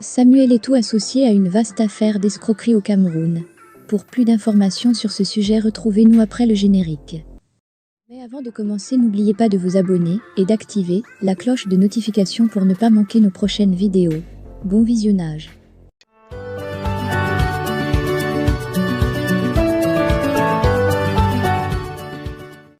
Samuel Eto'o associé à une vaste affaire d'escroquerie au Cameroun. Pour plus d'informations sur ce sujet, retrouvez-nous après le générique. Mais avant de commencer, n'oubliez pas de vous abonner et d'activer la cloche de notification pour ne pas manquer nos prochaines vidéos. Bon visionnage.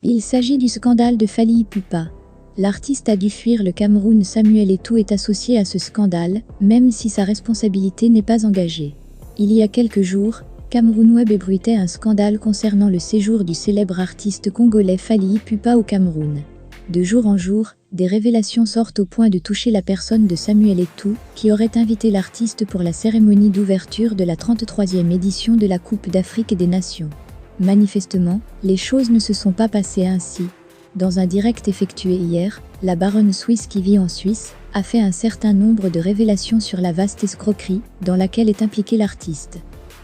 Il s'agit du scandale de Fally Ipupa. L'artiste a dû fuir le Cameroun. Samuel Eto'o est associé à ce scandale, même si sa responsabilité n'est pas engagée. Il y a quelques jours, Cameroun Web ébruitait un scandale concernant le séjour du célèbre artiste congolais Fally Ipupa au Cameroun. De jour en jour, des révélations sortent au point de toucher la personne de Samuel Eto'o, qui aurait invité l'artiste pour la cérémonie d'ouverture de la 33e édition de la Coupe d'Afrique des Nations. Manifestement, les choses ne se sont pas passées ainsi. Dans un direct effectué hier, la baronne suisse qui vit en Suisse a fait un certain nombre de révélations sur la vaste escroquerie dans laquelle est impliqué l'artiste.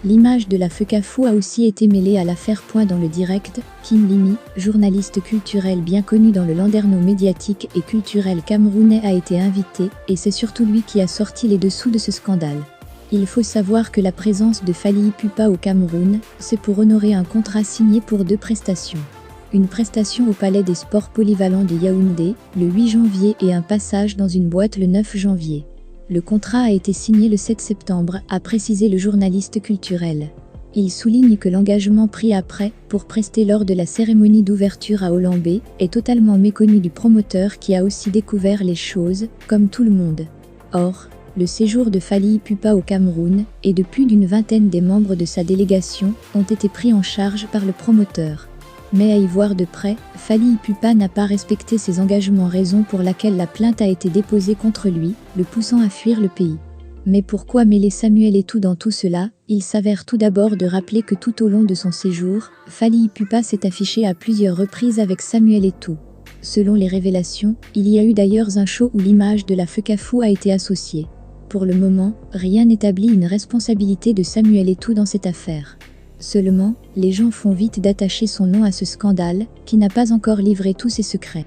L'image de la Fekafou a aussi été mêlée à l'affaire. Dans le direct, Kim Limi, journaliste culturel bien connu dans le landerneau médiatique et culturel camerounais, a été invité, et c'est surtout lui qui a sorti les dessous de ce scandale. Il faut savoir que la présence de Fally Ipupa au Cameroun, c'est pour honorer un contrat signé pour 2 prestations. Une prestation au Palais des Sports Polyvalents de Yaoundé, le 8 janvier, et un passage dans une boîte le 9 janvier. Le contrat a été signé le 7 septembre, a précisé le journaliste culturel. Il souligne que l'engagement pris après, pour prester lors de la cérémonie d'ouverture à Olambé, est totalement méconnu du promoteur qui a aussi découvert les choses, comme tout le monde. Or, le séjour de Fally Ipupa au Cameroun, et de plus d'une vingtaine des membres de sa délégation, ont été pris en charge par le promoteur. Mais à y voir de près, Fally Ipupa n'a pas respecté ses engagements, raison pour laquelle la plainte a été déposée contre lui, le poussant à fuir le pays. Mais pourquoi mêler Samuel Eto'o dans tout cela? Il s'avère tout d'abord de rappeler que tout au long de son séjour, Fally Ipupa s'est affiché à plusieurs reprises avec Samuel Eto'o. Selon les révélations, il y a eu d'ailleurs un show où l'image de la Fekafou a été associée. Pour le moment, rien n'établit une responsabilité de Samuel Eto'o dans cette affaire. Seulement, les gens font vite d'attacher son nom à ce scandale, qui n'a pas encore livré tous ses secrets.